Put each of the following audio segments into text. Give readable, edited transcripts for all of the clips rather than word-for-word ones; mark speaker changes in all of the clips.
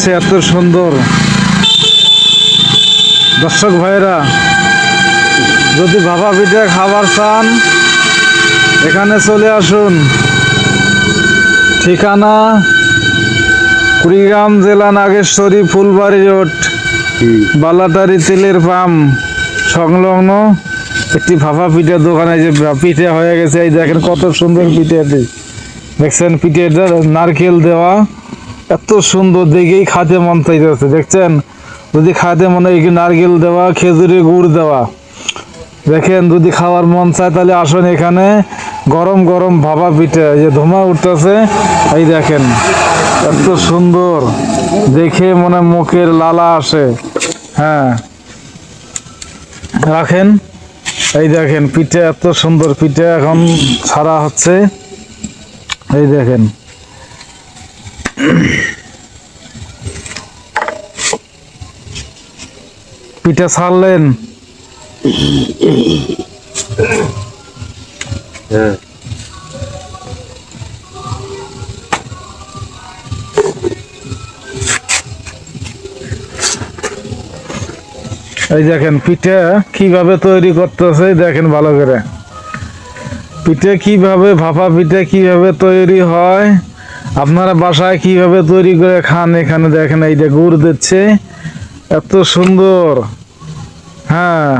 Speaker 1: লাগছে, এত সুন্দর। দর্শক ভাইরা, যদি ভাপা পিঠা খাবার চান এখানে চলে আসুন। ঠিকানা কুড়িগ্রাম জেলা নাগেশ্বরী ফুলবাড়ি রোড, বালাটারি তেলের পাম্প সংলগ্ন একটি ভাপা পিঠার দোকানে। যে পিঠা হয়ে গেছে, এই দেখেন কত সুন্দর পিঠাটি দেখছেন। পিঠাটা নারকেল দেওয়া, এত সুন্দর দেখেই খাতে মন চাইতেছে। দেখছেন, যদি খাতে মনে হয় নারকেল দেওয়া, খেজুরের গুড় দেওয়া। দেখেন, যদি খাওয়ার মন চায় তাহলে আসুন এখানে। গরম গরম ভাপা পিঠা, এই যে ধোঁয়া উঠতেছে, এই দেখেন এত সুন্দর দেখে মনে মুখের লালা আসে। হ্যাঁ, রাখেন। এই দেখেন পিঠা, এত সুন্দর পিঠা এখন ছাড়া হচ্ছে। এই দেখেন, পিঠা ছাড়লেন। এই দেখেন পিঠা কিভাবে তৈরি করতেছে, দেখেন ভালো করে। পিঠা কিভাবে, ভাপা পিঠা কিভাবে তৈরি হয়, আপনারা বাসায় কিভাবে তৈরি করে খান এখানে দেখেন। এই যে গুড় দিচ্ছে, এত সুন্দর। হ্যাঁ,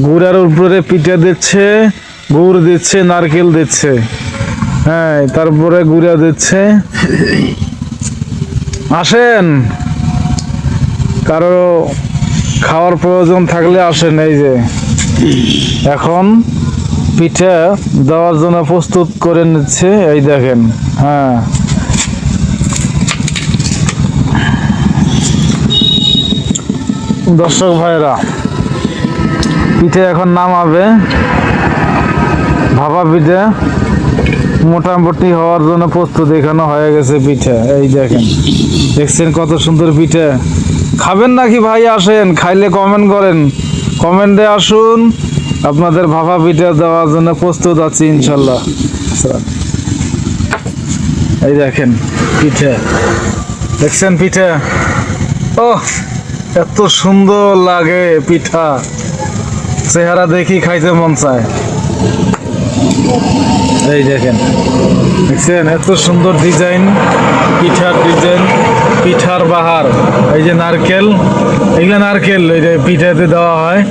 Speaker 1: গুড়ের উপরে পিঠা দিচ্ছে, গুড় দিচ্ছে, নারকেল দিচ্ছে। হ্যাঁ, তারপরে গুড়া দিচ্ছে। আসেন, কারো খাওয়ার প্রয়োজন থাকলে আসেন। এই যে এখন পিঠা দেওয়ার জন্য প্রস্তুত করে নিচ্ছে, এই দেখেন। হ্যাঁ, দর্শক ভাইরা, পিঠে এখন নামাবে। ভাপা পিঠা মোটামুটি হওয়ার জন্য প্রস্তুত এখানে হয়ে গেছে পিঠা। এই দেখেন, দেখছেন কত সুন্দর পিঠা। খাবেন নাকি ভাই? আসেন, খাইলে কমেন্ট করেন, কমেন্টে আসুন। আপনাদের ভাপা পিঠা দেওয়ার জন্য প্রস্তুত আছি ইনশাল্লাহ। এই দেখেন পিঠা, দেখছেন পিঠা। ও, এত সুন্দর লাগে পিঠা, চেহারা দেখি খাইতে মন চায়। এই দেখেন, দেখছেন এত সুন্দর ডিজাইন, পিঠার ডিজাইন, পিঠার বাহার। এই যে নারকেল, এগুলো নারকেল এই যে পিঠাতে দেওয়া হয়,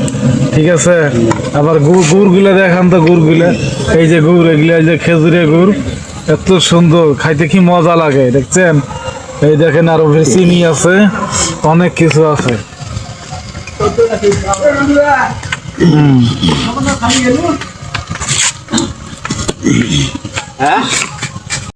Speaker 1: ঠিক আছে। আবার গুড়গুলো দেখান তো, গুড়গুলো, এই যে গুড়, এগুলো এই যে খেজুরের গুড়, এত সুন্দর খাইতে, কি মজা লাগে দেখছেন। এই দেখেন আরো চিনি আছে, অনেক কিছু আছে। হ্যাঁ।